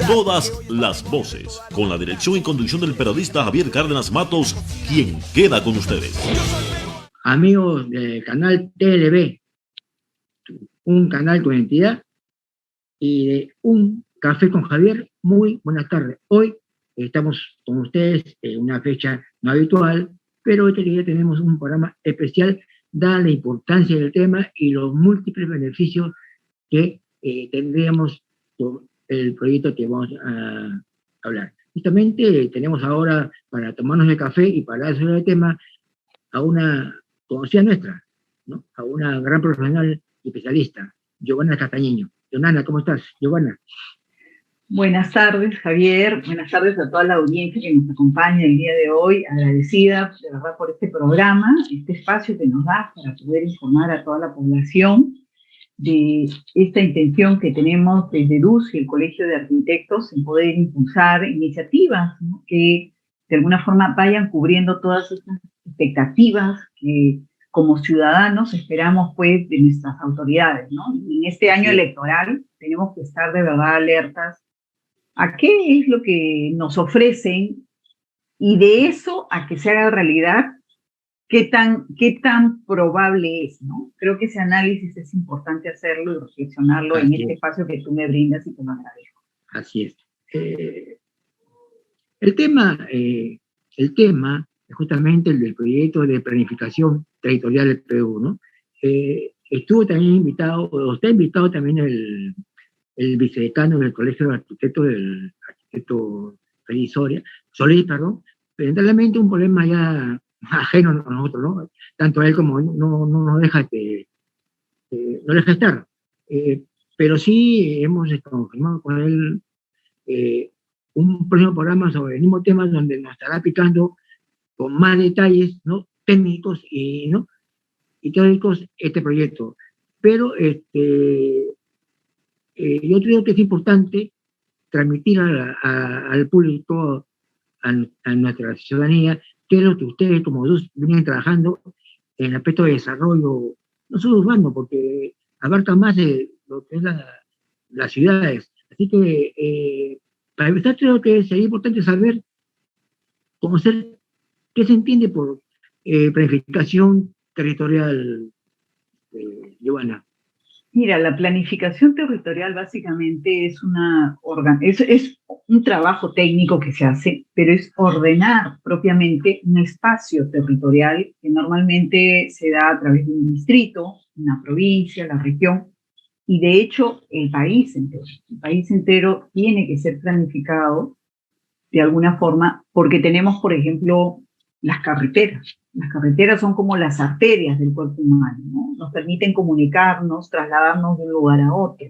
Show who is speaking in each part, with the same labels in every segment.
Speaker 1: Todas las voces, con la dirección y conducción del periodista Javier Cárdenas Matos, quien queda con ustedes.
Speaker 2: Amigos del canal TLB, un canal con entidad, y de Un Café con Javier, muy buenas tardes. Hoy estamos con ustedes en una fecha no habitual, pero este día tenemos un programa especial, dada la importancia del tema y los múltiples beneficios que tendríamos por el proyecto que vamos a hablar. Justamente tenemos ahora, para tomarnos el café y para hablar sobre el tema, a una conocida nuestra, ¿no? A una gran profesional y especialista, Giovanna Castañeño. Giovanna, ¿cómo estás? Giovanna.
Speaker 3: Buenas tardes, Javier. Buenas tardes a toda la audiencia que nos acompaña el día de hoy. Agradecida, de verdad, por este programa, este espacio que nos da para poder informar a toda la población de esta intención que tenemos desde DUS y el Colegio de Arquitectos en poder impulsar iniciativas, ¿no?, que de alguna forma vayan cubriendo todas estas expectativas que como ciudadanos esperamos pues de nuestras autoridades, ¿no? Y en este año electoral tenemos que estar de verdad alertas a qué es lo que nos ofrecen y de eso a que se haga realidad, qué tan probable es, ¿no? Creo que ese análisis es importante hacerlo y reflexionarlo en este espacio que tú me brindas y te lo agradezco.
Speaker 2: Así es. El tema es justamente el del proyecto de planificación territorial del Perú, ¿no? Estuvo también invitado, o está invitado también el vicedecano del Colegio de Arquitectos, del arquitecto Solís, perdón, pero realmente un problema ya ajeno a nosotros, ¿no? Tanto a él como no nos deja no deja estar. Pero sí hemos confirmado con él un próximo programa sobre el mismo tema donde nos estará aplicando con más detalles, ¿no?, técnicos y teóricos este proyecto. Pero yo creo que es importante transmitir al público, a nuestra ciudadanía, qué es lo que ustedes como DUS vienen trabajando en el aspecto de desarrollo, no solo urbano, porque abarca más de lo que es las ciudades. Así que, para empezar, creo que sería importante saber, conocer qué se entiende por planificación territorial, Giovanna.
Speaker 3: Mira, la planificación territorial básicamente es es un trabajo técnico que se hace, pero es ordenar propiamente un espacio territorial que normalmente se da a través de un distrito, una provincia, la región, y de hecho el país entero. El país entero tiene que ser planificado de alguna forma porque tenemos, por ejemplo, las carreteras. Las carreteras son como las arterias del cuerpo humano, ¿no? Nos permiten comunicarnos, trasladarnos de un lugar a otro.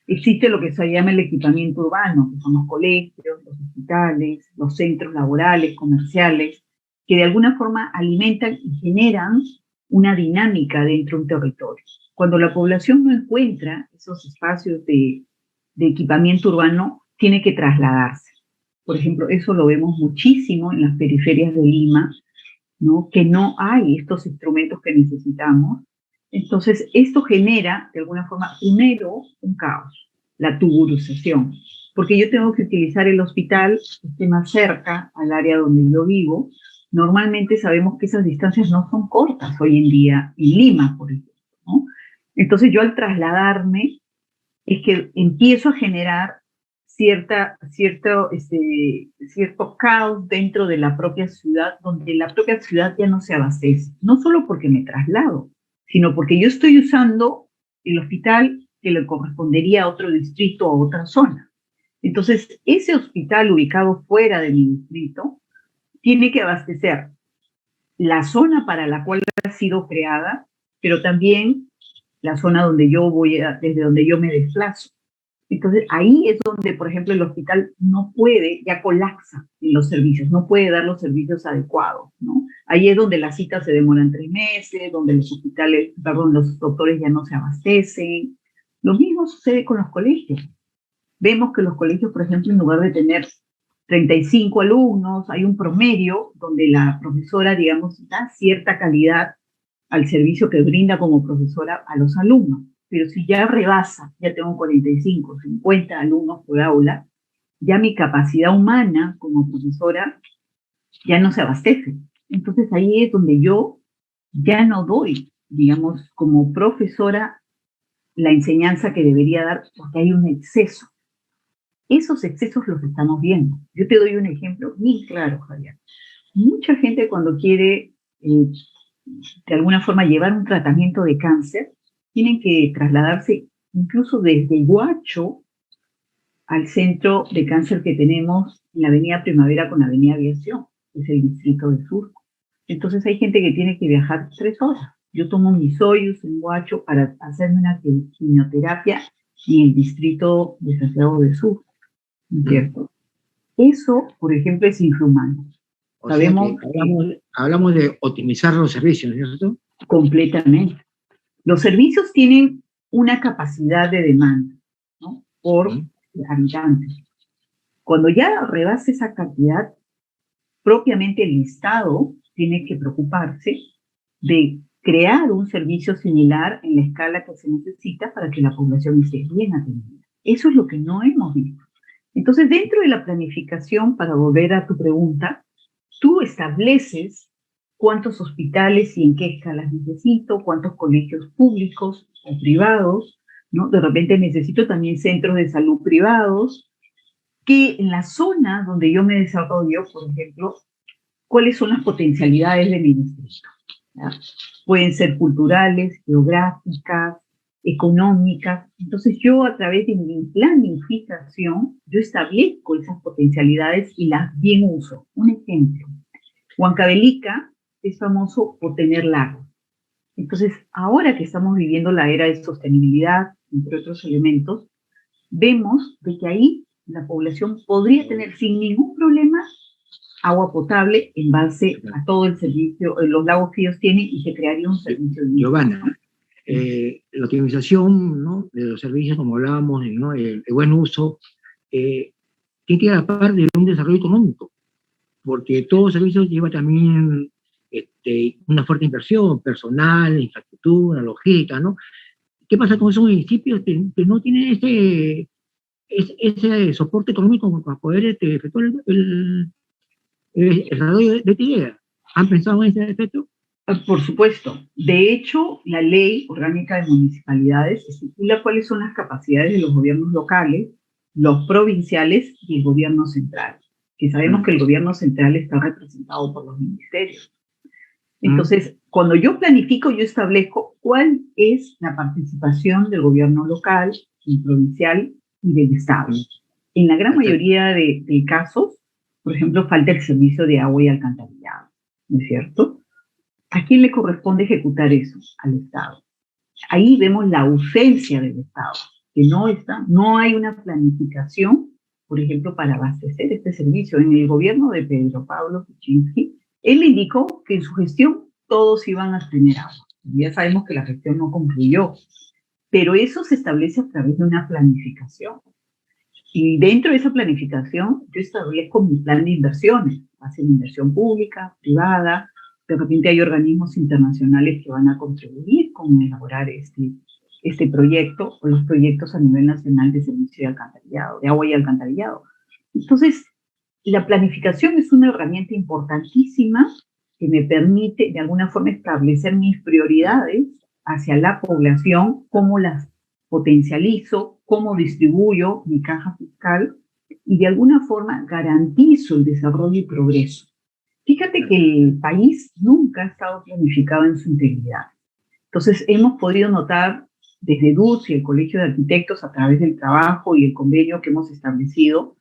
Speaker 3: Existe lo que se llama el equipamiento urbano, que son los colegios, los hospitales, los centros laborales, comerciales, que de alguna forma alimentan y generan una dinámica dentro de un territorio. Cuando la población no encuentra esos espacios de equipamiento urbano, tiene que trasladarse. Por ejemplo, eso lo vemos muchísimo en las periferias de Lima, ¿no?, que no hay estos instrumentos que necesitamos. Entonces, esto genera, de alguna forma, primero, un caos, la tuburización, porque yo tengo que utilizar el hospital que esté más cerca al área donde yo vivo. Normalmente sabemos que esas distancias no son cortas hoy en día, en Lima, por ejemplo, ¿no? Entonces, yo al trasladarme, es que empiezo a generar cierto caos dentro de la propia ciudad, donde la propia ciudad ya no se abastece, no solo porque me traslado, sino porque yo estoy usando el hospital que le correspondería a otro distrito o a otra zona. Entonces, ese hospital ubicado fuera de mi distrito tiene que abastecer la zona para la cual ha sido creada, pero también la zona donde desde donde yo me desplazo. Entonces, ahí es donde, por ejemplo, el hospital no puede, ya colapsa en los servicios, no puede dar los servicios adecuados, ¿no? Ahí es donde las citas se demoran 3 meses, donde los doctores ya no se abastecen. Lo mismo sucede con los colegios. Vemos que los colegios, por ejemplo, en lugar de tener 35 alumnos, hay un promedio donde la profesora, digamos, da cierta calidad, al servicio que brinda como profesora a los alumnos. Pero si ya rebasa, ya tengo 45, 50 alumnos por aula, ya mi capacidad humana como profesora ya no se abastece. Entonces ahí es donde yo ya no doy, digamos, como profesora la enseñanza que debería dar porque hay un exceso. Esos excesos los estamos viendo. Yo te doy un ejemplo muy claro, Javier. Mucha gente cuando quiere, de alguna forma, llevar un tratamiento de cáncer, tienen que trasladarse incluso desde Huacho al centro de cáncer que tenemos en la Avenida Primavera con la Avenida Aviación, que es el distrito de Surco. Entonces hay gente que tiene que viajar 3 horas. Yo tomo mi Soyuz en Huacho para hacerme una quimioterapia en el distrito de Santiago de Surco, ¿cierto? Eso, por ejemplo, es infrahumano.
Speaker 2: Sabemos que hablamos de optimizar los servicios, ¿cierto?
Speaker 3: Completamente. Los servicios tienen una capacidad de demanda, ¿no? Por habitantes. Cuando ya rebasa esa cantidad, propiamente el Estado tiene que preocuparse de crear un servicio similar en la escala que se necesita para que la población esté bien atendida. Eso es lo que no hemos visto. Entonces, dentro de la planificación, para volver a tu pregunta, tú estableces cuántos hospitales y en qué escalas necesito, cuántos colegios públicos o privados, ¿no? De repente necesito también centros de salud privados, que en la zona donde yo me desarrollo, por ejemplo, cuáles son las potencialidades de mi distrito. ¿Ya? Pueden ser culturales, geográficas, económicas. Entonces yo a través de mi planificación, yo establezco esas potencialidades y las bien uso. Un ejemplo, Huancavelica es famoso por tener lagos. Entonces, ahora que estamos viviendo la era de sostenibilidad, entre otros elementos, vemos de que ahí la población podría tener sin ningún problema agua potable en base a todo el servicio, los lagos que ellos tienen, y se crearía un servicio.
Speaker 2: Giovanna, la optimización, ¿no?, de los servicios, como hablábamos, ¿no?, el buen uso, tiene que ir a la par de un desarrollo económico, porque todo servicio lleva también una fuerte inversión personal, infraestructura, logística, ¿no? ¿Qué pasa con esos municipios que no tienen ese soporte económico para poder efectuar el desarrollo de esta idea? ¿Han pensado en ese aspecto?
Speaker 3: Por supuesto. De hecho, la Ley Orgánica de Municipalidades estipula cuáles son las capacidades de los gobiernos locales, los provinciales y el gobierno central. Que sabemos que el gobierno central está representado por los ministerios. Entonces, cuando yo planifico, yo establezco cuál es la participación del gobierno local, el provincial y del Estado. En la gran mayoría de casos, por ejemplo, falta el servicio de agua y alcantarillado, ¿no es cierto? ¿A quién le corresponde ejecutar eso? Al Estado. Ahí vemos la ausencia del Estado, que no hay una planificación, por ejemplo, para abastecer este servicio. En el gobierno de Pedro Pablo Kuczynski, él indicó que en su gestión todos iban a tener agua. Ya sabemos que la gestión no concluyó, pero eso se establece a través de una planificación. Y dentro de esa planificación, yo establezco mi plan de inversiones, hacen inversión pública, privada, de repente hay organismos internacionales que van a contribuir con elaborar este proyecto, o los proyectos a nivel nacional de servicio de alcantarillado, de agua y alcantarillado. Entonces, la planificación es una herramienta importantísima que me permite de alguna forma establecer mis prioridades hacia la población, cómo las potencializo, cómo distribuyo mi caja fiscal y de alguna forma garantizo el desarrollo y progreso. Fíjate que el país nunca ha estado planificado en su integridad. Entonces hemos podido notar desde DUS y el Colegio de Arquitectos a través del trabajo y el convenio que hemos establecido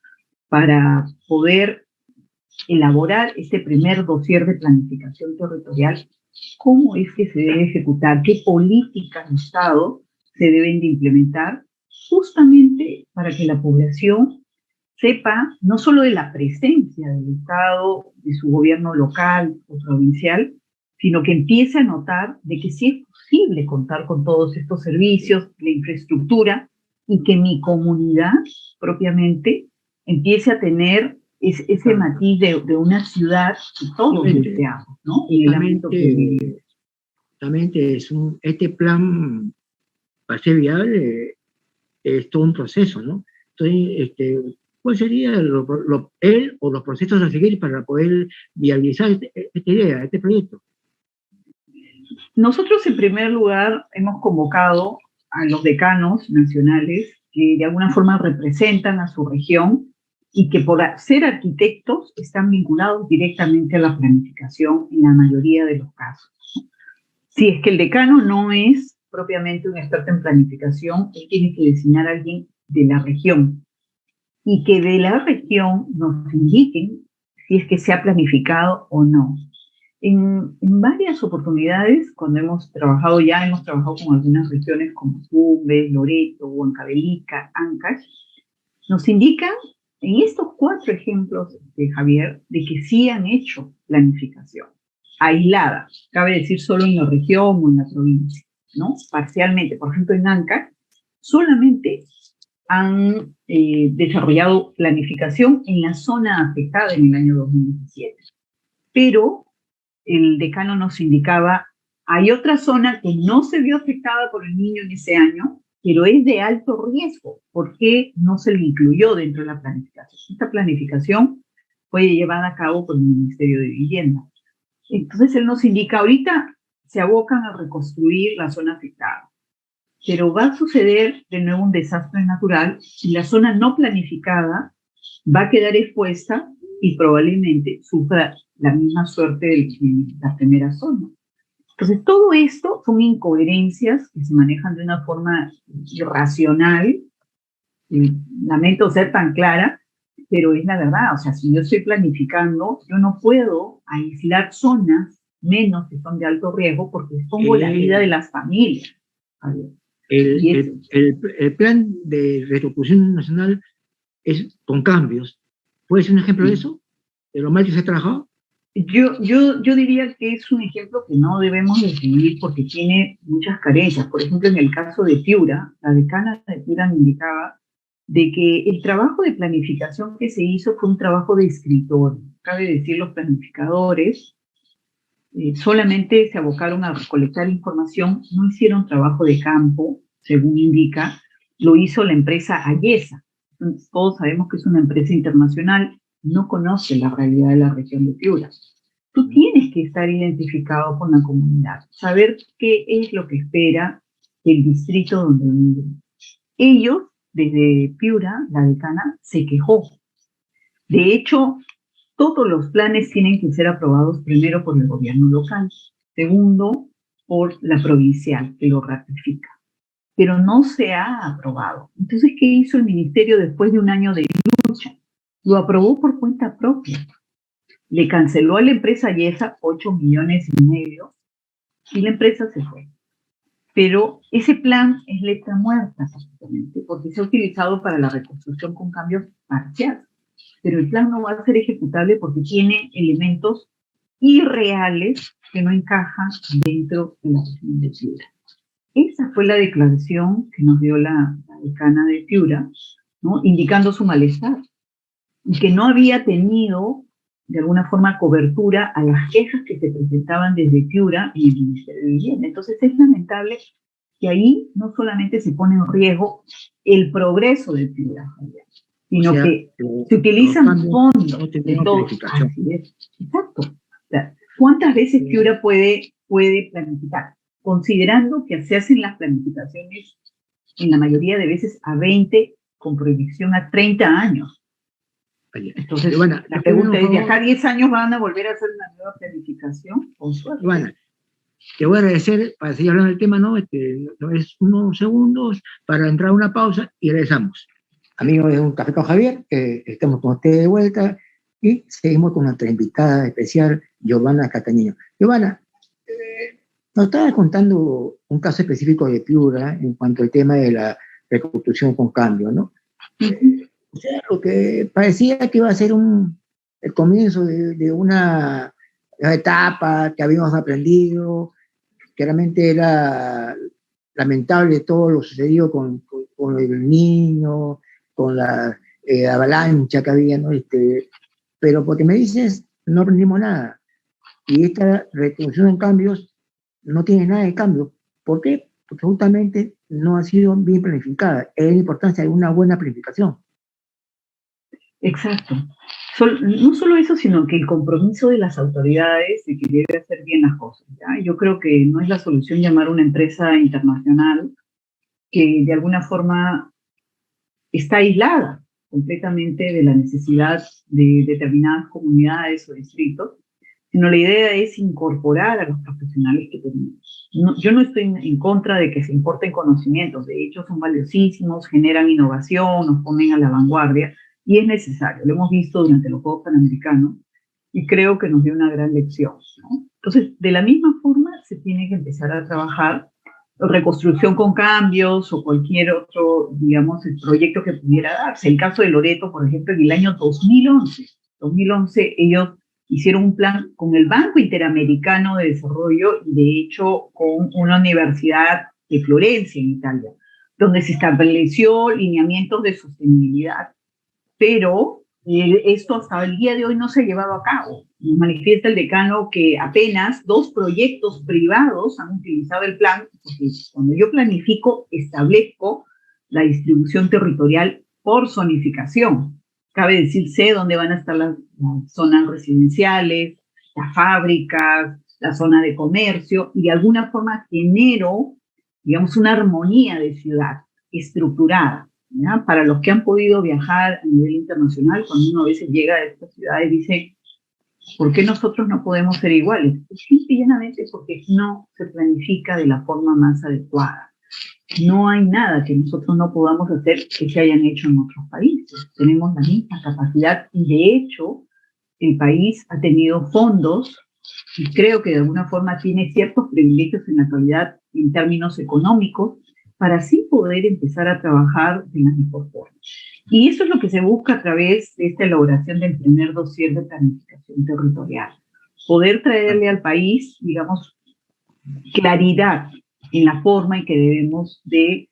Speaker 3: para poder elaborar este primer dossier de planificación territorial, cómo es que se debe ejecutar, qué políticas de Estado se deben de implementar, justamente para que la población sepa no solo de la presencia del Estado, de su gobierno local o provincial, sino que empiece a notar de que sí es posible contar con todos estos servicios, la infraestructura, y que mi comunidad propiamente empiece a tener ese matiz de una ciudad que todos deseamos, ¿no? En el ámbito que
Speaker 2: realmente este plan, para ser viable, es todo un proceso, ¿no? Entonces, ¿cuál sería él o los procesos a seguir para poder viabilizar esta idea, este proyecto?
Speaker 3: Nosotros, en primer lugar, hemos convocado a los decanos nacionales que de alguna forma representan a su región y que por ser arquitectos están vinculados directamente a la planificación en la mayoría de los casos. Si es que el decano no es propiamente un experto en planificación, él tiene que designar a alguien de la región y que de la región nos indiquen si es que se ha planificado o no. En varias oportunidades, cuando hemos trabajado con algunas regiones como Tumbes, Loreto, Huancavelica, Ancash, nos indican en estos 4 ejemplos de Javier de que sí han hecho planificación aislada, cabe decir solo en la región o en la provincia, ¿no? Parcialmente. Por ejemplo, en Ancash solamente han desarrollado planificación en la zona afectada en el año 2017. Pero el decano nos indicaba, hay otra zona que no se vio afectada por el niño en ese año, pero es de alto riesgo. ¿Por qué no se le incluyó dentro de la planificación? Esta planificación fue llevada a cabo por el Ministerio de Vivienda. Entonces él nos indica, ahorita se abocan a reconstruir la zona afectada, pero va a suceder de nuevo un desastre natural y la zona no planificada va a quedar expuesta y probablemente sufra la misma suerte de la primera zona. Entonces, todo esto son incoherencias que se manejan de una forma irracional. Lamento ser tan clara, pero es la verdad. O sea, si yo estoy planificando, yo no puedo aislar zonas menos que son de alto riesgo porque pongo la vida de las familias.
Speaker 2: El plan de reconstrucción nacional es con cambios. ¿Puede ser un ejemplo de eso? ¿De lo mal que se ha trabajado?
Speaker 3: Yo diría que es un ejemplo que no debemos de seguir porque tiene muchas carencias. Por ejemplo, en el caso de Piura, la decana de Piura me indicaba de que el trabajo de planificación que se hizo fue un trabajo de escritorio. Cabe decir, los planificadores solamente se abocaron a recolectar información, no hicieron trabajo de campo, según indica, lo hizo la empresa Ayesa. Todos sabemos que es una empresa internacional, no conoce la realidad de la región de Piura. Tú tienes que estar identificado con la comunidad, saber qué es lo que espera el distrito donde viven. Ellos, desde Piura, la decana, se quejó. De hecho, todos los planes tienen que ser aprobados primero por el gobierno local, segundo por la provincial, que lo ratifica. Pero no se ha aprobado. Entonces, ¿qué hizo el ministerio después de un año de lucha? Lo aprobó por cuenta propia. Le canceló a la empresa Yesa 8,5 millones y la empresa se fue. Pero ese plan es letra muerta, prácticamente, porque se ha utilizado para la reconstrucción con cambios parciales. Pero el plan no va a ser ejecutable porque tiene elementos irreales que no encajan dentro de la región de Piura. Esa fue la declaración que nos dio la decana de Piura, ¿no? Indicando su malestar y que no había tenido de alguna forma cobertura a las quejas que se presentaban desde Piura y el Ministerio de Vivienda. Entonces es lamentable que ahí no solamente se pone en riesgo el progreso de Piura, sino que se utilizan fondos de todo. Así es, exacto. O sea, ¿cuántas veces Piura puede planificar? Considerando que se hacen las planificaciones en la mayoría de veces a 20, con proyección a 30 años. Entonces, Ivana, la pregunta es, ¿de acá 10 años van a volver a hacer una nueva planificación?
Speaker 2: Ivana, te voy a agradecer, para seguir hablando del tema, ¿no? Es unos segundos para entrar a una pausa y regresamos. Amigos de Un Café con Javier, estamos con ustedes de vuelta y seguimos con nuestra invitada especial, Giovanna Castañino. Giovanna, nos estabas contando un caso específico de Piura en cuanto al tema de la reconstrucción con cambio, ¿no? O sea, lo que parecía que iba a ser el comienzo de una etapa que habíamos aprendido, que realmente era lamentable todo lo sucedido con el niño, con la avalancha que había, ¿no? Pero porque me dices, no aprendimos nada. Y esta reconstrucción en cambios no tiene nada de cambio. ¿Por qué? Porque justamente no ha sido bien planificada. Es la importancia de una buena planificación.
Speaker 3: Exacto. No solo eso, sino que el compromiso de las autoridades de que debe hacer bien las cosas. ¿Ya? Yo creo que no es la solución llamar a una empresa internacional que de alguna forma está aislada completamente de la necesidad de determinadas comunidades o distritos, sino la idea es incorporar a los profesionales que tenemos. No, yo no estoy en contra de que se importen conocimientos, de hecho son valiosísimos, generan innovación, nos ponen a la vanguardia, y es necesario, lo hemos visto durante los Juegos Panamericanos, y creo que nos dio una gran lección, ¿no? Entonces, de la misma forma, se tiene que empezar a trabajar reconstrucción con cambios o cualquier otro, digamos, el proyecto que pudiera darse. El caso de Loreto, por ejemplo, en el año 2011 ellos hicieron un plan con el Banco Interamericano de Desarrollo y de hecho con una universidad de Florencia, en Italia, donde se estableció lineamientos de sostenibilidad, pero esto hasta el día de hoy no se ha llevado a cabo. Nos manifiesta el decano que apenas 2 proyectos privados han utilizado el plan, porque cuando yo planifico, establezco la distribución territorial por zonificación. Cabe decir, sé dónde van a estar las zonas residenciales, las fábricas, la zona de comercio, y de alguna forma genero, digamos, una armonía de ciudad estructurada. ¿Ya? Para los que han podido viajar a nivel internacional, cuando uno a veces llega a estas ciudades, dice, ¿por qué nosotros no podemos ser iguales? Simple y llanamente porque no se planifica de la forma más adecuada. No hay nada que nosotros no podamos hacer que se hayan hecho en otros países. Tenemos la misma capacidad y de hecho el país ha tenido fondos y creo que de alguna forma tiene ciertos privilegios en la actualidad en términos económicos para así poder empezar a trabajar de la mejor forma. Y eso es lo que se busca a través de esta elaboración del primer dossier de planificación territorial. Poder traerle al país, digamos, claridad en la forma en que debemos de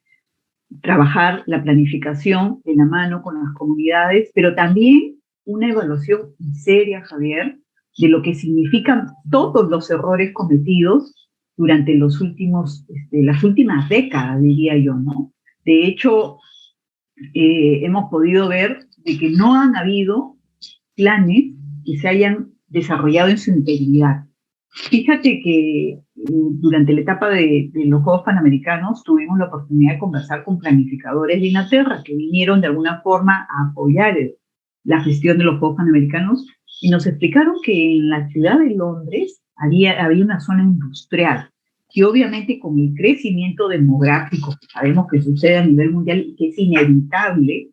Speaker 3: trabajar la planificación de la mano con las comunidades, pero también una evaluación seria, Javier, de lo que significan todos los errores cometidos durante las últimas décadas, diría yo, ¿no? De hecho, hemos podido ver de que no han habido planes que se hayan desarrollado en su integridad. Fíjate que durante la etapa de los Juegos Panamericanos tuvimos la oportunidad de conversar con planificadores de Inglaterra que vinieron de alguna forma a apoyar la gestión de los Juegos Panamericanos y nos explicaron que en la ciudad de Londres había una zona industrial que obviamente con el crecimiento demográfico que sabemos que sucede a nivel mundial y que es inevitable,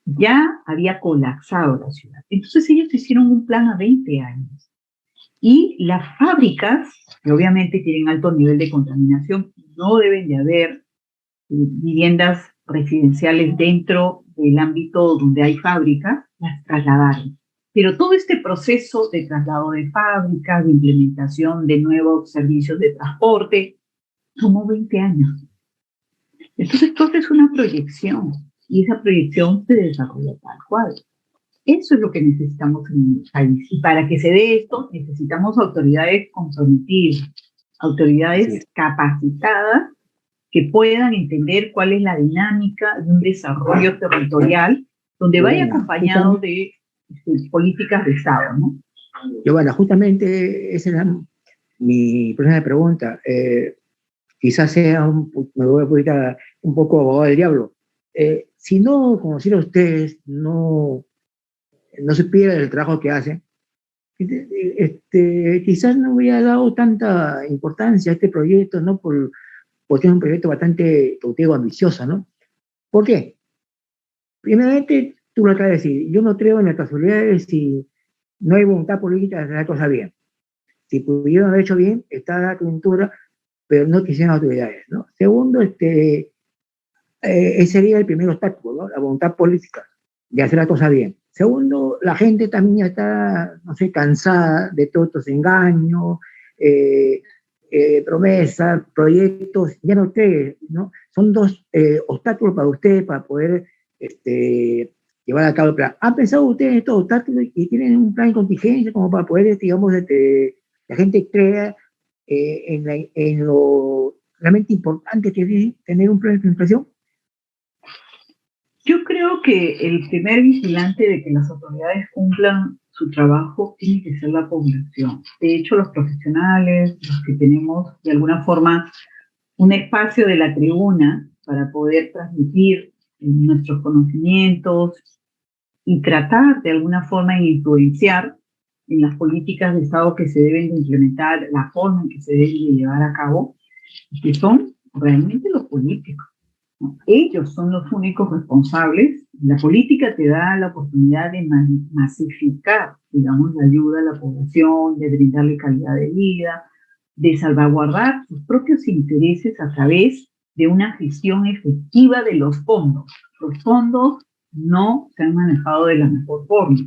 Speaker 3: ya había colapsado la ciudad. Entonces ellos hicieron un plan a 20 años. Y las fábricas, que obviamente tienen alto nivel de contaminación, no deben de haber viviendas residenciales dentro del ámbito donde hay fábricas, las trasladaron. Pero todo este proceso de traslado de fábricas, de implementación de nuevos servicios de transporte, tomó 20 años. Entonces, todo es una proyección, y esa proyección se desarrolla tal cual. Eso es lo que necesitamos en el país. Y para que se dé esto, necesitamos autoridades comprometidas, autoridades capacitadas que puedan entender cuál es la dinámica de un desarrollo territorial donde vaya acompañado de políticas de Estado, ¿no?
Speaker 2: Giovanna, justamente esa era mi primera pregunta. Quizás sea me voy a poner un poco abogado del diablo. Si no conociera a ustedes, no se pierde el trabajo que hacen, quizás no hubiera dado tanta importancia a este proyecto, ¿no? Porque es un proyecto bastante, como te digo, ambicioso, ¿no? ¿Por qué? Primeramente, tú lo acabas de decir, yo no creo en las casualidades si no hay voluntad política de hacer las cosas bien. Si pudieron haber hecho bien, está la coyuntura, pero no quisieron autoridades, ¿no? Segundo, ese sería el primer obstáculo, ¿no? La voluntad política de hacer las cosas bien. Segundo, la gente también ya está, no sé, cansada de todos estos engaños, promesas, proyectos, ya no ustedes, ¿no? Son 2 obstáculos para ustedes para poder llevar a cabo el plan. ¿Han pensado ustedes en estos obstáculos y tienen un plan de contingencia como para poder, digamos, la gente crea en lo realmente importante que es tener un plan de planificación?
Speaker 3: Yo creo que el primer vigilante de que las autoridades cumplan su trabajo tiene que ser la población. De hecho, los profesionales, los que tenemos de alguna forma un espacio de la tribuna para poder transmitir nuestros conocimientos y tratar de alguna forma de influenciar en las políticas de Estado que se deben de implementar, la forma en que se deben de llevar a cabo, que son realmente los políticos, ¿no? Ellos son los únicos responsables. La política te da la oportunidad de masificar, digamos, la ayuda a la población, de brindarle calidad de vida, de salvaguardar sus propios intereses a través de una gestión efectiva de los fondos. Los fondos no se han manejado de la mejor forma,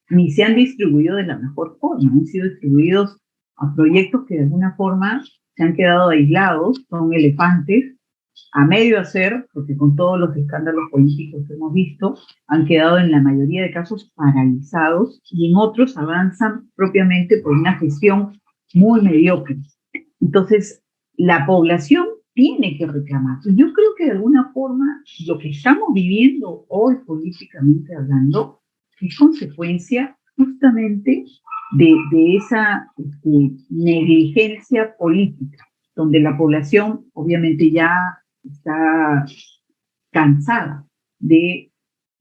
Speaker 3: ni se han distribuido de la mejor forma. Han sido distribuidos a proyectos que de alguna forma se han quedado aislados, son elefantes, a medio hacer, porque con todos los escándalos políticos que hemos visto, han quedado en la mayoría de casos paralizados y en otros avanzan propiamente por una gestión muy mediocre. Entonces, la población tiene que reclamar. Yo creo que de alguna forma lo que estamos viviendo hoy políticamente hablando es consecuencia justamente de esa negligencia política, donde la población obviamente ya está cansada de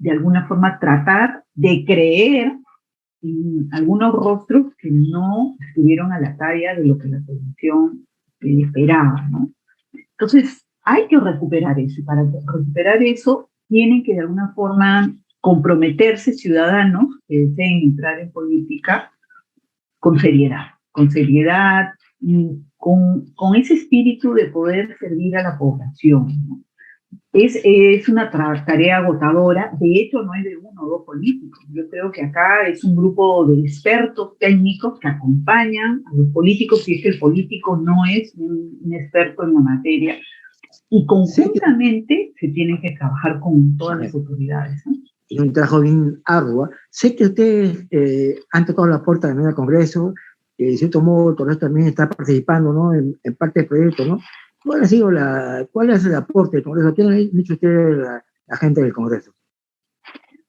Speaker 3: alguna forma tratar de creer en algunos rostros que no estuvieron a la talla de lo que la población esperaba, ¿no? Entonces, hay que recuperar eso, y para recuperar eso tienen que de alguna forma comprometerse ciudadanos que deseen entrar en política con seriedad y con ese espíritu de poder servir a la población, ¿no? Es una tarea agotadora. De hecho, no es de uno o dos políticos. Yo creo que acá es un grupo de expertos técnicos que acompañan a los políticos, si es que el político no es un experto en la materia. Y conjuntamente se tienen que trabajar con todas las autoridades, ¿no?
Speaker 2: Y un trabajo bien arduo. Sé que ustedes han tocado la puerta también al Congreso, de cierto modo el Congreso también está participando, ¿no?, en parte del proyecto, ¿no? ¿Cuál es el aporte del Congreso? ¿Qué han dicho ustedes la gente del Congreso?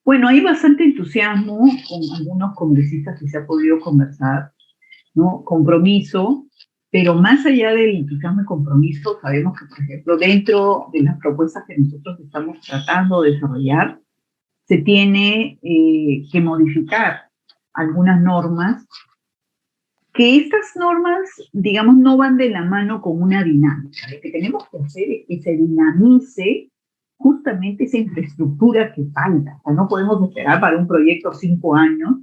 Speaker 3: Bueno, hay bastante entusiasmo con algunos congresistas que se ha podido conversar, ¿no? Compromiso, pero más allá del entusiasmo y compromiso, sabemos que, por ejemplo, dentro de las propuestas que nosotros estamos tratando de desarrollar, se tiene que modificar algunas normas, que estas normas, digamos, no van de la mano con una dinámica. Lo que tenemos que hacer es que se dinamice justamente esa infraestructura que falta. O sea, no podemos esperar para un proyecto 5 años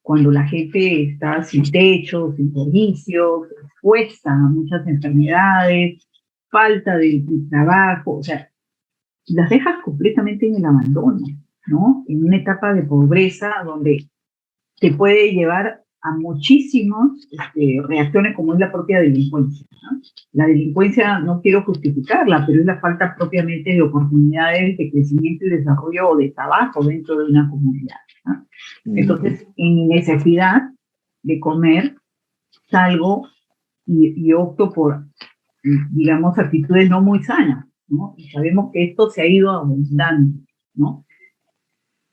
Speaker 3: cuando la gente está sin techo, sin servicios, expuesta a muchas enfermedades, falta de trabajo, o sea, las dejas completamente en el abandono, ¿no? En una etapa de pobreza donde te puede llevar a muchísimas reacciones como es la propia delincuencia, ¿no? La delincuencia no quiero justificarla, pero es la falta propiamente de oportunidades de crecimiento y desarrollo o de trabajo dentro de una comunidad, ¿no? Entonces, en necesidad de comer, salgo y opto por, digamos, actitudes no muy sanas, ¿no? Y sabemos que esto se ha ido abundando, ¿no?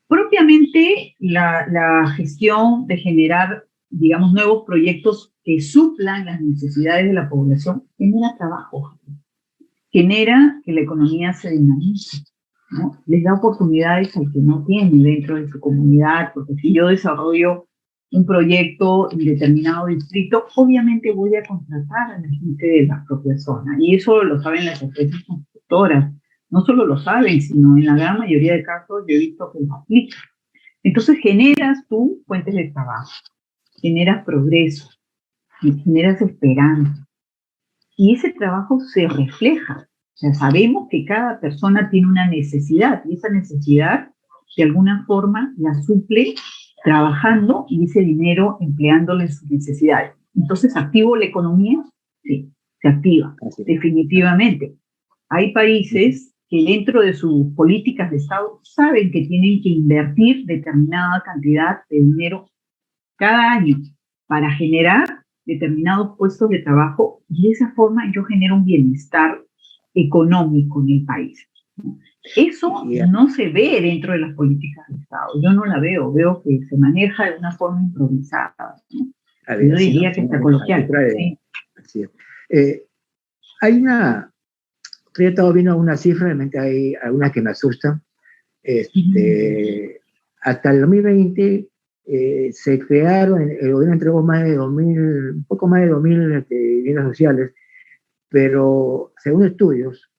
Speaker 3: Propiamente la gestión de generar, digamos, nuevos proyectos que suplan las necesidades de la población genera trabajo, genera que la economía se dinamice, ¿no? Les da oportunidades al que no tiene dentro de su comunidad, porque si yo desarrollo un proyecto en determinado distrito, obviamente voy a contratar a la gente de la propia zona, y eso lo saben las empresas constructoras. No solo lo saben, sino en la gran mayoría de casos yo he visto que lo aplican. Entonces generas tú fuentes de trabajo, generas progreso, generas esperanza, y ese trabajo se refleja. O sea, sabemos que cada persona tiene una necesidad, y esa necesidad de alguna forma la suple trabajando y ese dinero empleándolo en sus necesidades. Entonces, ¿activo la economía? Sí, se activa, definitivamente. Hay países que dentro de sus políticas de Estado saben que tienen que invertir determinada cantidad de dinero cada año para generar determinados puestos de trabajo y de esa forma yo genero un bienestar económico en el país. Eso no se ve dentro de las políticas de Estado. Yo no la veo, veo que se maneja de una forma improvisada, ¿no? Yo diría que está coloquial. Sí.
Speaker 2: Así es. Hay una, yo he estado viendo algunas cifras, realmente hay algunas que me asustan. Hasta el 2020 se crearon, el gobierno entregó más de 2.000, un poco más de 2.000 viviendas sociales, pero según estudios,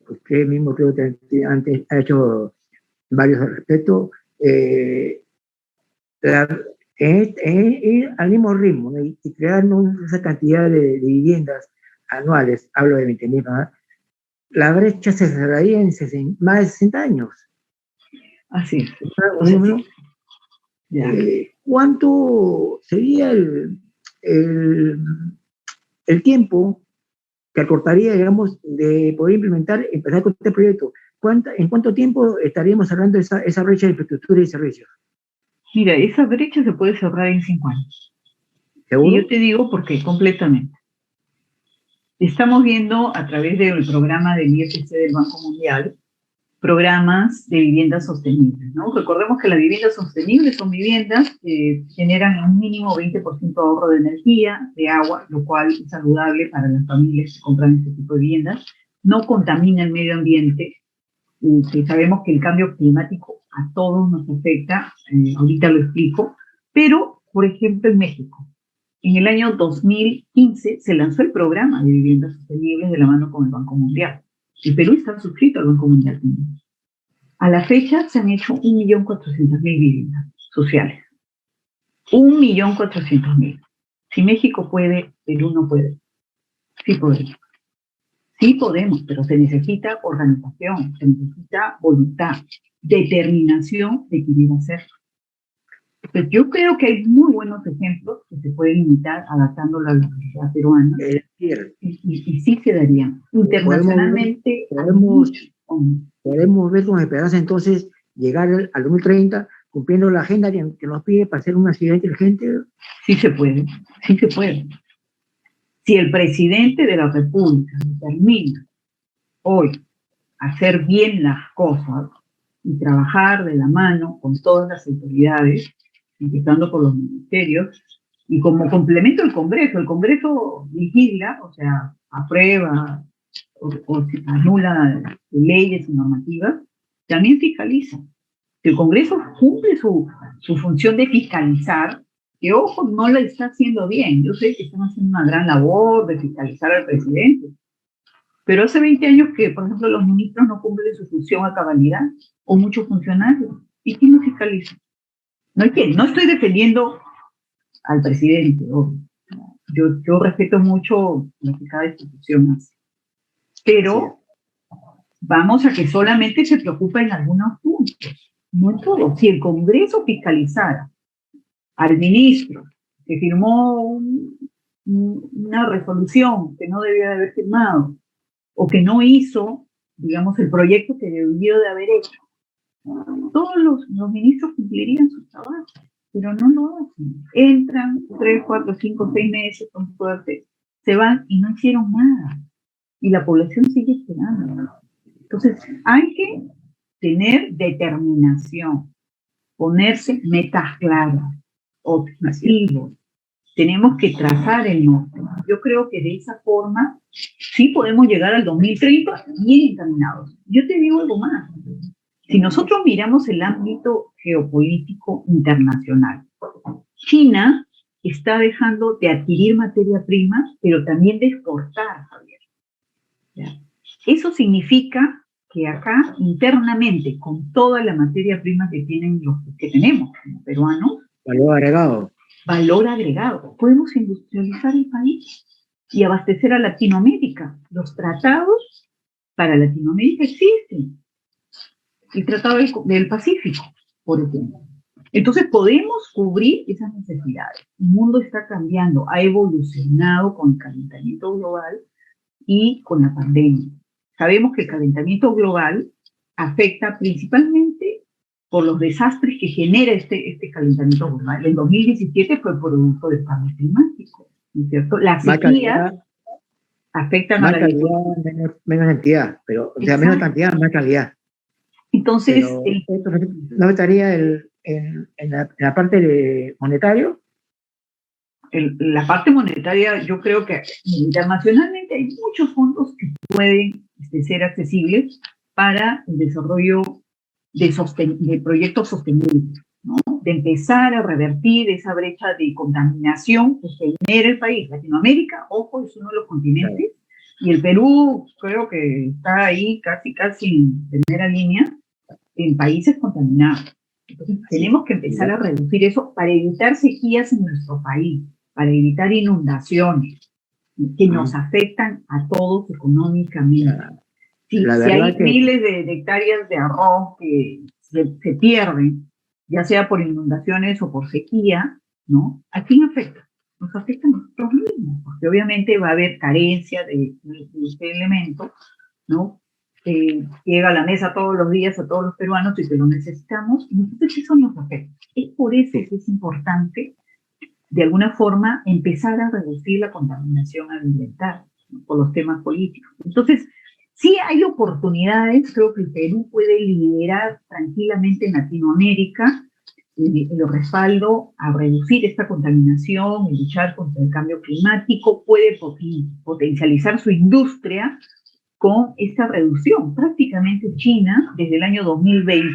Speaker 2: usted mismo creo que antes ha hecho varios al respecto, al mismo ritmo, ¿no? y crear esa cantidad de viviendas anuales, hablo de 20.000, ¿no? La brecha se cerraría en más de 60 años.
Speaker 3: Así es.
Speaker 2: ¿Cuánto sería el tiempo que acortaría, digamos, de poder empezar con este proyecto? ¿En cuánto tiempo estaríamos cerrando esa brecha de infraestructura y servicios?
Speaker 3: Mira, esa brecha se puede cerrar en 5 años.
Speaker 2: ¿Seguro?
Speaker 3: Y yo te digo por qué, completamente. Estamos viendo a través del programa del IFC del Banco Mundial programas de viviendas sostenibles, ¿no? Recordemos que las viviendas sostenibles son viviendas que generan un mínimo 20% de ahorro de energía, de agua, lo cual es saludable para las familias que compran este tipo de viviendas, no contamina el medio ambiente, que sabemos que el cambio climático a todos nos afecta, ahorita lo explico, pero, por ejemplo, en México, en el año 2015 se lanzó el programa de viviendas sostenibles de la mano con el Banco Mundial. El Perú está suscrito al Banco Mundial también. A la fecha se han hecho 1.400.000 viviendas sociales. 1.400.000. Si México puede, Perú no puede. Sí podemos. Sí podemos, pero se necesita organización, se necesita voluntad, determinación de querer hacerlo. Pues yo creo que hay muy buenos ejemplos que se pueden imitar adaptándolo a la realidad peruana. Y sí se darían. Internacionalmente
Speaker 2: podemos ver con esperanza entonces llegar al 2030 cumpliendo la agenda que nos pide para ser una ciudad inteligente.
Speaker 3: Sí se puede, sí se puede. Si el presidente de la República determina hoy hacer bien las cosas y trabajar de la mano con todas las autoridades, empezando por los ministerios, y como complemento el Congreso legisla, o sea, aprueba o anula leyes y normativas, también fiscaliza. Si el Congreso cumple su función de fiscalizar, que ojo, no la está haciendo bien. Yo sé que están haciendo una gran labor de fiscalizar al presidente, pero hace 20 años que, por ejemplo, los ministros no cumplen su función a cabalidad, o muchos funcionarios. ¿Y quién los fiscaliza? No estoy defendiendo al presidente, obvio. Yo respeto mucho lo que cada institución hace. Pero vamos a que solamente se preocupa en algunos puntos, no en todo. Si el Congreso fiscalizara al ministro que firmó una resolución que no debía de haber firmado, o que no hizo, digamos, el proyecto que debió de haber hecho, todos los ministros cumplirían su trabajo, pero no lo hacen. Entran 3, 4, 5, 6 meses con suerte, se van y no hicieron nada. Y la población sigue esperando. Entonces, hay que tener determinación, ponerse metas claras, objetivos. Tenemos que trazar el norte. Yo creo que de esa forma sí podemos llegar al 2030 bien encaminados. Yo te digo algo más. Si nosotros miramos el ámbito geopolítico internacional, China está dejando de adquirir materia prima, pero también de exportar, Javier. ¿Ya? Eso significa que acá, internamente, con toda la materia prima que tienen los que tenemos como peruanos, valor agregado, podemos industrializar el país y abastecer a Latinoamérica. Los tratados para Latinoamérica existen. El Tratado del Pacífico, por ejemplo. Entonces podemos cubrir esas necesidades. El mundo está cambiando, ha evolucionado con el calentamiento global y con la pandemia. Sabemos que el calentamiento global afecta principalmente por los desastres que genera este calentamiento global. En 2017 fue producto del cambio climático. ¿no es cierto? Las
Speaker 2: Más
Speaker 3: sequías
Speaker 2: calidad,
Speaker 3: afectan a
Speaker 2: más
Speaker 3: la
Speaker 2: calidad,
Speaker 3: agricultura.
Speaker 2: menos cantidad, pero, o sea, menos
Speaker 3: Exacto.
Speaker 2: cantidad, más calidad.
Speaker 3: Entonces,
Speaker 2: Pero esto no estaría en la parte de monetario.
Speaker 3: la parte monetaria, yo creo que internacionalmente hay muchos fondos que pueden ser accesibles para el desarrollo de proyectos sostenibles, ¿no? De empezar a revertir esa brecha de contaminación que genera el país. Latinoamérica, ojo, es uno de los continentes, y el Perú creo que está ahí casi en primera línea en países contaminados. Entonces, tenemos que empezar a reducir eso para evitar sequías en nuestro país, para evitar inundaciones que nos afectan a todos económicamente. Si
Speaker 2: La
Speaker 3: hay
Speaker 2: verdad que
Speaker 3: miles de hectáreas de arroz que se pierden, ya sea por inundaciones o por sequía, ¿no? ¿A quién afecta? Nos afecta a nosotros mismos, porque obviamente va a haber carencia de este elemento, ¿no? Llega a la mesa todos los días a todos los peruanos y que lo necesitamos, y entonces eso nos afecta. Es por eso que es importante, de alguna forma, empezar a reducir la contaminación ambiental, ¿no? Por los temas políticos. Entonces, sí hay oportunidades, creo que el Perú puede liderar tranquilamente en Latinoamérica el respaldo a reducir esta contaminación y luchar contra el cambio climático, puede potencializar su industria con esta reducción. Prácticamente China, desde el año 2020,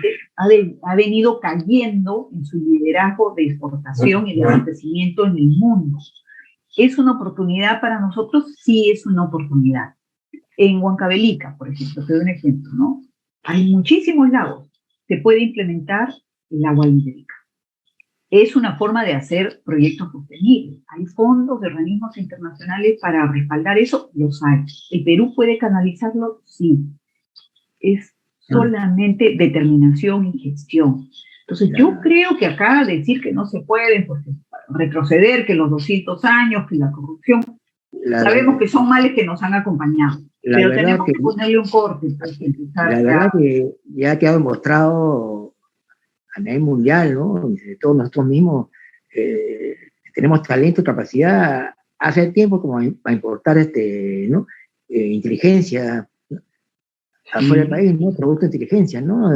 Speaker 3: ha venido cayendo en su liderazgo de exportación y de abastecimiento en el mundo. ¿Es una oportunidad para nosotros? Sí, es una oportunidad. En Huancavelica, por ejemplo, te doy un ejemplo, ¿no? Hay muchísimos lagos. Se puede implementar el agua hídrica. Es una forma de hacer proyectos sostenibles. Hay fondos de organismos internacionales para respaldar eso, los hay. ¿El Perú puede canalizarlo? Sí. Es solamente determinación y gestión. Entonces, yo creo que acá decir que no se puede, porque retroceder, que los 200 años, que la corrupción, sabemos que son males que nos han acompañado, pero tenemos que ponerle un corte. Pues,
Speaker 2: la verdad que ya ha quedado demostrado a nivel mundial, ¿no? Y de todos nosotros mismos tenemos talento y capacidad hace tiempo como para importar ¿no? Inteligencia afuera del país, ¿no? Producto de inteligencia, ¿no?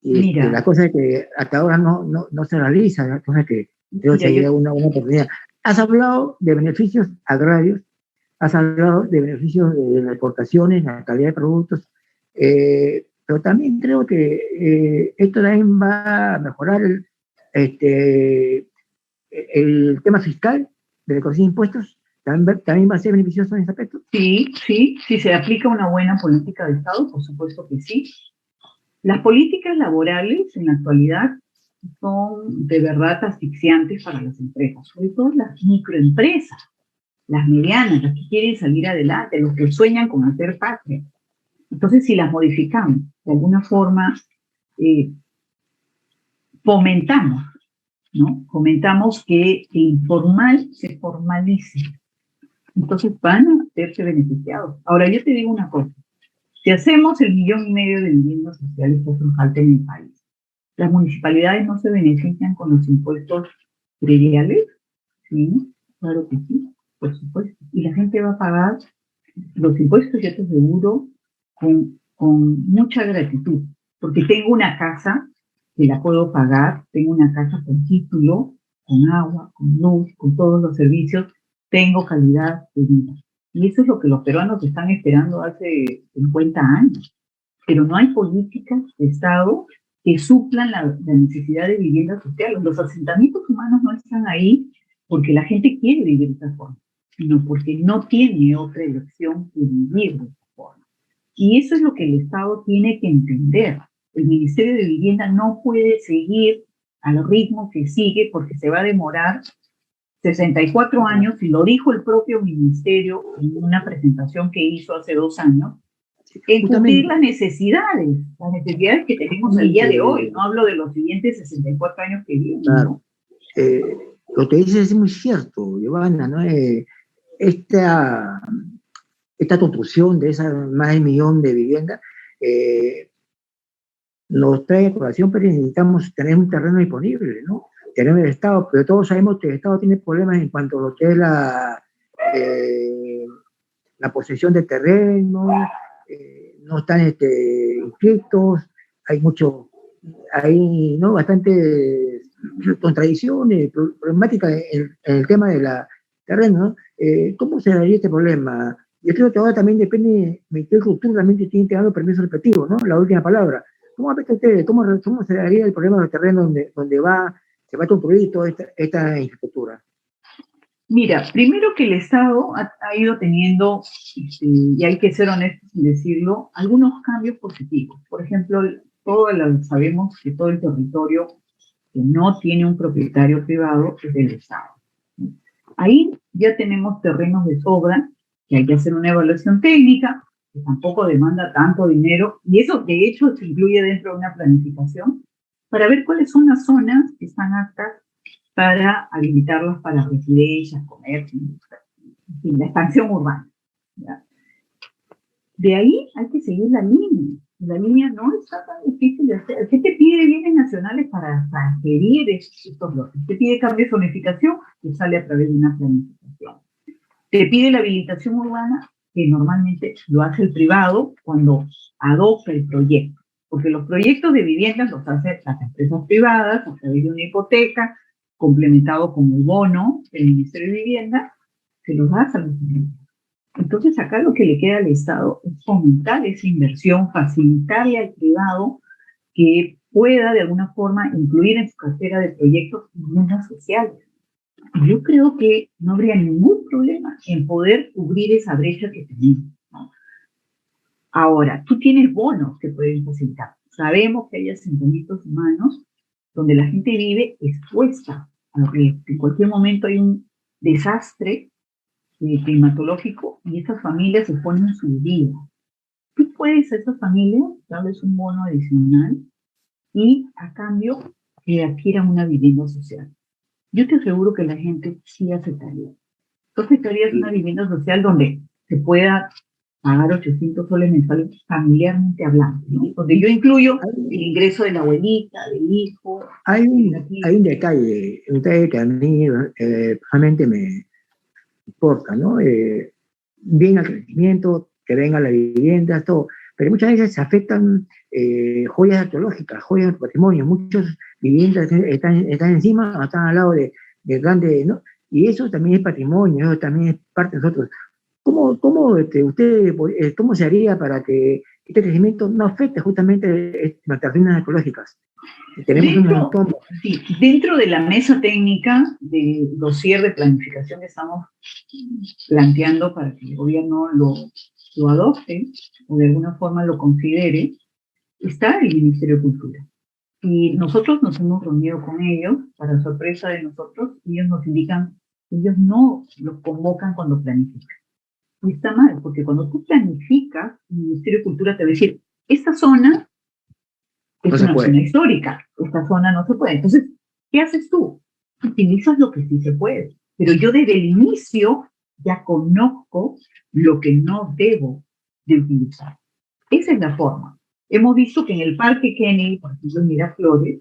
Speaker 2: Y la cosa es que hasta ahora no se realiza, la cosa es que creo que sería una buena oportunidad. Has hablado de beneficios agrarios, has hablado de beneficios de las exportaciones, la calidad de productos, pero también creo que esto también va a mejorar el tema fiscal de recaudación de impuestos, también va a ser beneficioso en ese aspecto.
Speaker 3: Sí, si se aplica una buena política de Estado, por supuesto que sí. Las políticas laborales en la actualidad son de verdad asfixiantes para las empresas, sobre todo las microempresas, las medianas, las que quieren salir adelante, los que sueñan con hacer patria. Entonces, si las modificamos de alguna forma, fomentamos, ¿no? Fomentamos que el informal se formalice. Entonces van a verse beneficiados. Ahora, yo te digo una cosa. Si hacemos 1,5 millones de viviendas sociales que hacen falta en el país, ¿las municipalidades no se benefician con los impuestos prediales? Sí, claro que sí, por supuesto. Y la gente va a pagar los impuestos, yo te aseguro, con mucha gratitud, porque tengo una casa que la puedo pagar, tengo una casa con título, con agua, con luz, con todos los servicios, tengo calidad de vida. Y eso es lo que los peruanos están esperando hace 50 años. Pero no hay políticas de Estado que suplan la necesidad de vivienda social. Los asentamientos humanos no están ahí porque la gente quiere vivir de esa forma, sino porque no tiene otra elección que vivir de esa forma. Y eso es lo que el Estado tiene que entender. El Ministerio de Vivienda no puede seguir al ritmo que sigue porque se va a demorar 64 años, y lo dijo el propio ministerio en una presentación que hizo hace 2 años, en cumplir las necesidades que tenemos el día de hoy. No hablo de los siguientes 64 años que vienen.
Speaker 2: Claro. Lo que dices es muy cierto, Giovanna, ¿no? Esta construcción de esa más de 1 millón de viviendas nos trae a colación, pero necesitamos tener un terreno disponible, ¿no? terreno del Estado, pero todos sabemos que el Estado tiene problemas en cuanto a lo que es la posesión de terreno, no están inscritos, hay mucho, hay, ¿no?, bastantes contradicciones, problemáticas en el tema de la terreno, ¿no? ¿Cómo se daría este problema? Yo creo que ahora también depende, el Ministerio de Cultura también tiene que dar los permisos respectivos, ¿no? La última palabra. ¿Cómo ven ustedes? ¿Cómo se daría el problema del terreno donde se va a construir toda esta infraestructura?
Speaker 3: Mira, primero que el Estado ha ido teniendo, y hay que ser honestos y decirlo, algunos cambios positivos. Por ejemplo, sabemos que todo el territorio que no tiene un propietario privado es del Estado. Ahí ya tenemos terrenos de sobra, que hay que hacer una evaluación técnica, que tampoco demanda tanto dinero, y eso de hecho se incluye dentro de una planificación, para ver cuáles son las zonas que están aptas para habilitarlas para residencias, comercio, en fin, la expansión urbana, ¿ya? De ahí hay que seguir la línea. La línea no está tan difícil de hacer. ¿Qué te pide bienes nacionales para transferir estos lotes? Te pide cambio de zonificación, que sale a través de una planificación. Te pide la habilitación urbana, que normalmente lo hace el privado cuando adopta el proyecto. Porque los proyectos de viviendas los hacen las empresas privadas a través de una hipoteca, complementado con el bono del Ministerio de Vivienda, se los da a los viviendas. Entonces acá lo que le queda al Estado es fomentar esa inversión, facilitarle al privado que pueda de alguna forma incluir en su cartera de proyectos viviendas sociales. Yo creo que no habría ningún problema en poder cubrir esa brecha que tenemos, ¿no? Ahora, tú tienes bonos que pueden facilitar. Sabemos que hay asentamientos humanos donde la gente vive expuesta a riesgo. En cualquier momento hay un desastre climatológico y esas familias se ponen en su vida. Tú puedes a esas familias darles un bono adicional y a cambio que adquieran una vivienda social. Yo te aseguro que la gente sí aceptaría. Tú aceptarías una vivienda social donde se pueda pagar 800 soles mensuales familiarmente hablando, ¿no? Donde yo incluyo el ingreso de la abuelita, del hijo.
Speaker 2: Hay un detalle que a mí personalmente me importa, ¿no? Bien al crecimiento, que venga la vivienda, todo, pero muchas veces se afectan joyas arqueológicas, joyas del patrimonio, muchas viviendas están encima, están al lado de grandes, ¿no? Y eso también es patrimonio, eso también es parte de nosotros. ¿Cómo se haría para que este crecimiento no afecte justamente nuestras ruinas arqueológicas? Tenemos un montón.
Speaker 3: Sí, dentro de la mesa técnica de dossier de planificación que estamos planteando para que el gobierno lo adopte o de alguna forma lo considere, está el Ministerio de Cultura. Y nosotros nos hemos reunido con ellos, para sorpresa de nosotros, y ellos nos indican que ellos no los convocan cuando planifican. Y está mal, porque cuando tú planificas, el Ministerio de Cultura te va a decir, esta zona es una zona histórica, esta zona no se puede. Entonces, ¿qué haces tú? Utilizas lo que sí se puede. Pero yo desde el inicio ya conozco lo que no debo de utilizar. Esa es la forma. Hemos visto que en el Parque Kennedy, por ejemplo, en Miraflores,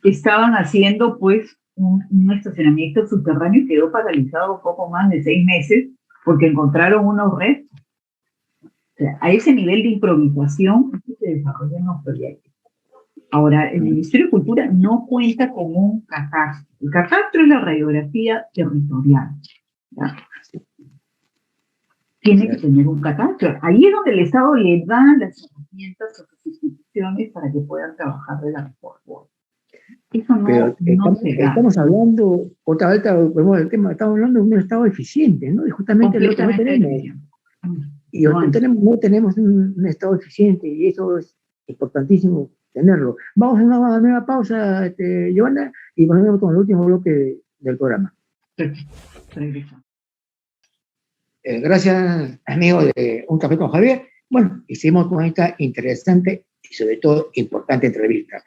Speaker 3: estaban haciendo pues un estacionamiento subterráneo y quedó paralizado poco más de 6 meses porque encontraron unos restos. O sea, a ese nivel de improvisación se desarrollan los proyectos. Ahora, el Ministerio de Cultura no cuenta con un catastro. El catastro es la radiografía territorial, ¿ya? Tiene que tener un catastro. Ahí es donde el Estado le da las herramientas a sus instituciones para que puedan trabajar de la mejor forma. Eso no se da.
Speaker 2: Estamos hablando, otra vez volvemos al tema, estamos hablando de un Estado eficiente, ¿no? Y justamente lo que no tenemos. Y no tenemos un Estado eficiente, y eso es importantísimo tenerlo. Vamos a una nueva pausa, Joana, y volvemos con el último bloque del programa.
Speaker 3: Perfecto.
Speaker 2: Gracias, amigos de Un Café con Javier. Bueno, hicimos con esta interesante y sobre todo importante entrevista.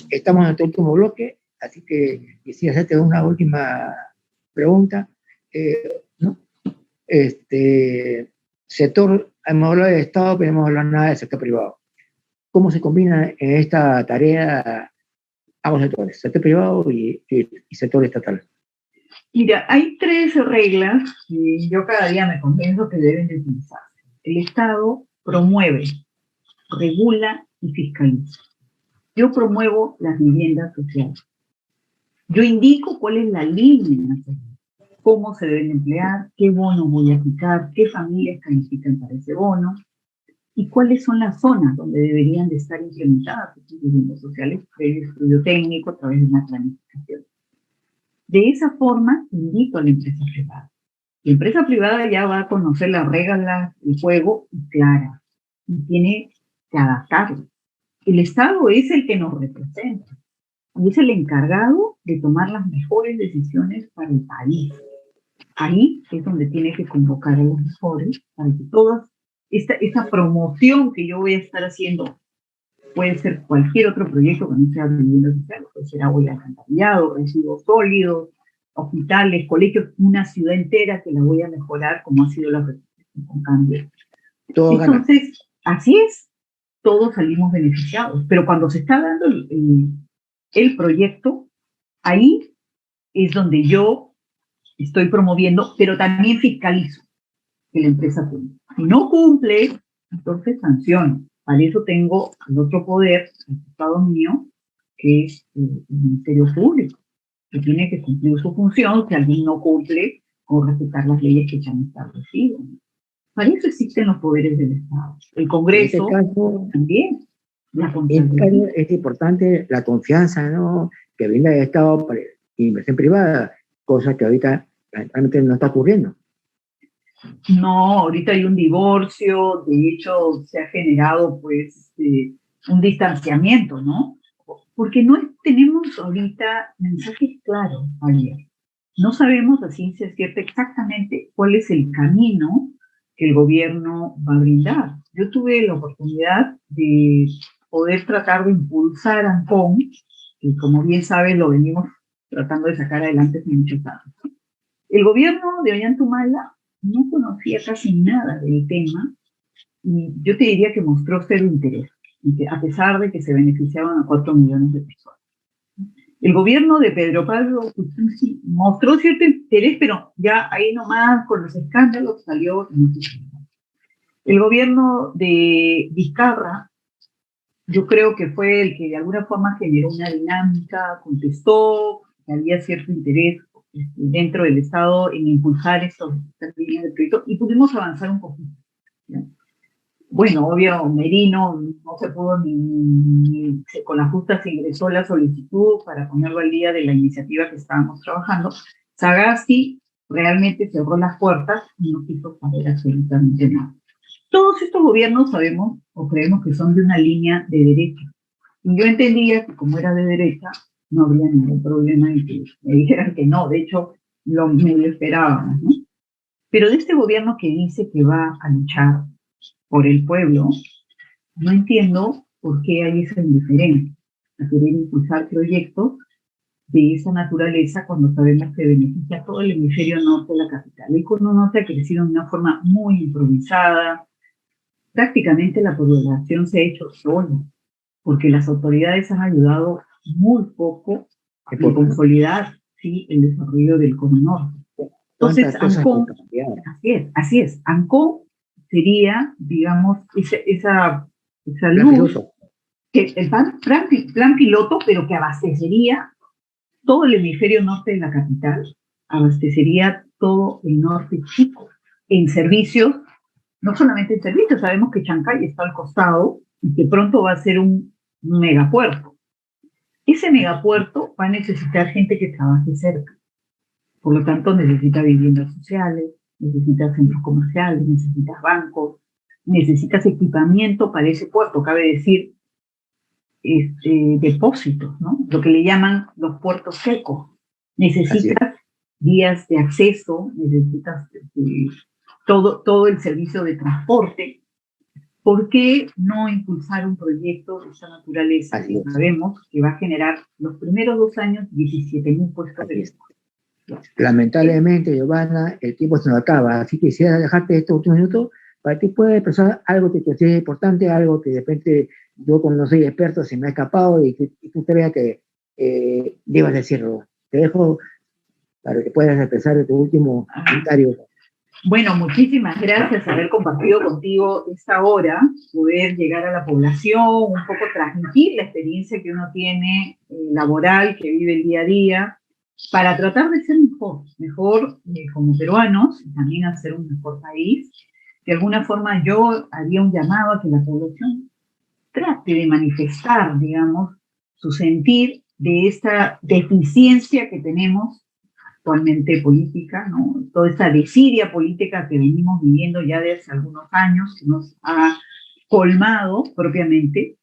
Speaker 2: Estamos en nuestro último bloque, así que quisiera hacerte una última pregunta, ¿no? Sector, hemos hablado del Estado, pero no hemos hablado nada del sector privado. ¿Cómo se combina en esta tarea ambos sectores, sector privado y sector estatal.
Speaker 3: Mira, hay 3 reglas que yo cada día me convenzo que deben de utilizarse. El Estado promueve, regula y fiscaliza. Yo promuevo las viviendas sociales. Yo indico cuál es la línea, cómo se deben emplear, qué bonos voy a aplicar, qué familias califican para ese bono y cuáles son las zonas donde deberían de estar implementadas estas viviendas sociales previo estudio técnico a través de una planificación. De esa forma, invito a la empresa privada. La empresa privada ya va a conocer las reglas del juego y claras, y tiene que adaptarlo. El Estado es el que nos representa y es el encargado de tomar las mejores decisiones para el país. Ahí es donde tiene que convocar a los mejores para que toda esta promoción que yo voy a estar haciendo, puede ser cualquier otro proyecto que no sea vivienda social, puede ser agua y alcantarillado, residuos sólidos, hospitales, colegios, una ciudad entera que la voy a mejorar como ha sido la representación con cambio. Entonces, así es, todos salimos beneficiados, pero cuando se está dando el proyecto, ahí es donde yo estoy promoviendo, pero también fiscalizo que la empresa cumpla. Si no cumple, entonces sanciono. Para eso tengo el otro poder, el Estado mío, que es el Ministerio Público, que tiene que cumplir su función si alguien no cumple con respetar las leyes que ya han establecido. Para eso existen los poderes del Estado. El Congreso
Speaker 2: en este caso,
Speaker 3: también.
Speaker 2: Es importante la confianza, ¿no?, que brinda el Estado para inversión privada, cosa que ahorita realmente no está ocurriendo.
Speaker 3: No, ahorita hay un divorcio, de hecho se ha generado pues un distanciamiento, ¿no? Porque no tenemos ahorita mensajes claros, Javier. No sabemos a ciencia cierta exactamente cuál es el camino que el gobierno va a brindar. Yo tuve la oportunidad de poder tratar de impulsar a ANCOM, que como bien sabes lo venimos tratando de sacar adelante hace muchos años. El gobierno de Ollantumala no conocía casi nada del tema y yo te diría que mostró cero interés, a pesar de que se beneficiaban a 4 millones de personas. El gobierno de Pedro Pablo Kuczynski mostró cierto interés, pero ya ahí nomás con los escándalos salió. El gobierno de Vizcarra, yo creo que fue el que de alguna forma generó una dinámica, contestó, que había cierto interés dentro del Estado en impulsar estas líneas de proyecto y pudimos avanzar un poquito, ¿ya? Bueno, obvio, Merino no se pudo con la justa se ingresó la solicitud para ponerlo al día de la iniciativa que estábamos trabajando. Sagasti realmente cerró las puertas y no quiso saber absolutamente nada. Todos estos gobiernos sabemos o creemos que son de una línea de derecha. Y yo entendía que como era de derecha, no habría ningún problema en que me dijeran que no. De hecho, lo medio esperábamos, ¿no? Pero de este gobierno que dice que va a luchar por el pueblo, no entiendo por qué hay esa indiferencia a querer impulsar proyectos de esa naturaleza cuando sabemos que beneficia a todo el hemisferio norte de la capital. El cono norte ha crecido de una forma muy improvisada. Prácticamente la población se ha hecho sola, porque las autoridades han ayudado muy poco a consolidar, sí, el desarrollo del cono norte. Entonces, ANCOM, así es, ANCOM sería, digamos, esa luz, el plan piloto, pero que abastecería todo el hemisferio norte de la capital, abastecería todo el norte chico en servicios, no solamente en servicios, sabemos que Chancay está al costado y que pronto va a ser un megapuerto. Ese megapuerto va a necesitar gente que trabaje cerca, por lo tanto necesita viviendas sociales, necesitas centros comerciales, necesitas bancos, necesitas equipamiento para ese puerto, cabe decir, depósitos, ¿no? Lo que le llaman los puertos secos. Necesitas vías de acceso, necesitas todo el servicio de transporte. ¿Por qué no impulsar un proyecto de esa naturaleza que sabemos que va a generar los primeros 2 años 17.000 puestos de trabajo?
Speaker 2: Lamentablemente, Giovanna, el tiempo se nos acaba, así que quisiera dejarte estos últimos minutos para que puedas expresar algo que te consideres importante, algo que de repente yo, como no soy experto, se me ha escapado y que tú te veas que debas decirlo. Te dejo para que puedas empezar tu último comentario.
Speaker 3: Bueno, muchísimas gracias por haber compartido contigo esta hora, poder llegar a la población, un poco transmitir la experiencia que uno tiene laboral, que vive el día a día, para tratar de ser mejor como peruanos, y también hacer un mejor país. De alguna forma yo haría un llamado a que la población trate de manifestar, digamos, su sentir de esta deficiencia que tenemos actualmente política, ¿no? Toda esta desidia política que venimos viviendo ya desde algunos años, que nos ha colmado propiamente,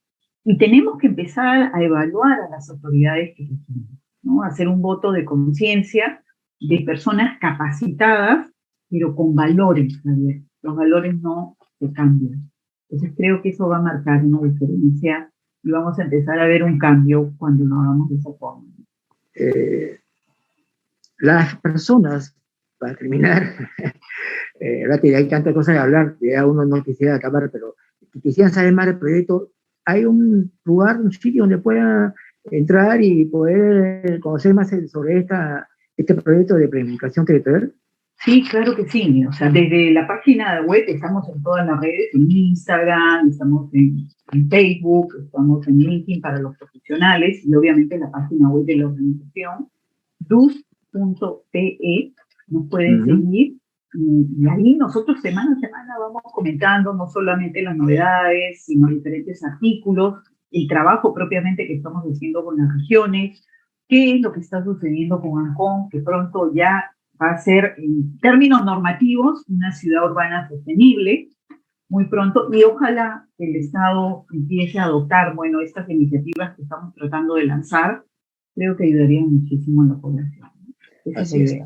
Speaker 3: y tenemos que empezar a evaluar a las autoridades que tenemos, ¿no? Hacer un voto de conciencia de personas capacitadas, pero con valores, Javier. Los valores no se cambian. Entonces creo que eso va a marcar una diferencia y vamos a empezar a ver un cambio cuando lo hagamos de esa forma.
Speaker 2: Las personas, para terminar, rápido, hay tantas cosas que hablar, ya uno no quisiera acabar, pero quisieran saber más del proyecto. ¿Hay un lugar, un sitio donde pueda entrar y poder conocer más sobre este proyecto de planificación territorial?
Speaker 3: Sí, claro que sí. O sea, desde la página web estamos en todas las redes, en Instagram, estamos en Facebook, estamos en LinkedIn para los profesionales y obviamente en la página web de la organización, dus.pe, nos pueden seguir y ahí nosotros semana a semana vamos comentando no solamente las novedades, sino diferentes artículos, el trabajo propiamente que estamos haciendo con las regiones, qué es lo que está sucediendo con Ancón, que pronto ya va a ser, en términos normativos, una ciudad urbana sostenible, muy pronto, y ojalá el Estado empiece a adoptar, bueno, estas iniciativas que estamos tratando de lanzar, creo que ayudarían muchísimo a la población.
Speaker 2: Así es.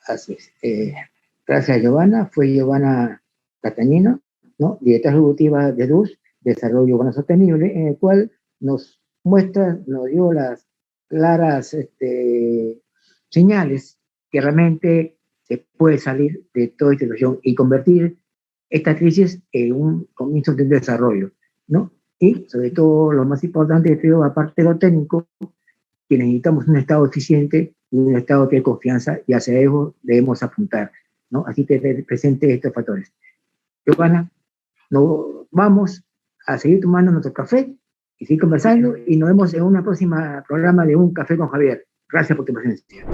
Speaker 2: Así es. Gracias, Giovanna. Fue Giovanna Castañino, ¿no? Directora ejecutiva de DUS, Desarrollo Urbano Sostenible, en el cual nos dio las claras señales que realmente se puede salir de toda esta situación y convertir esta crisis en un comienzo de desarrollo, ¿no? Y sobre todo, lo más importante, creo, aparte de lo técnico, que necesitamos un Estado eficiente y un Estado que dé confianza, y hacia eso debemos apuntar, ¿no? Así que presente estos factores. Giovanna, nos vamos a seguir tomando nuestro café y seguir conversando, y nos vemos en un próximo programa de Un Café con Javier. Gracias por tu presencia.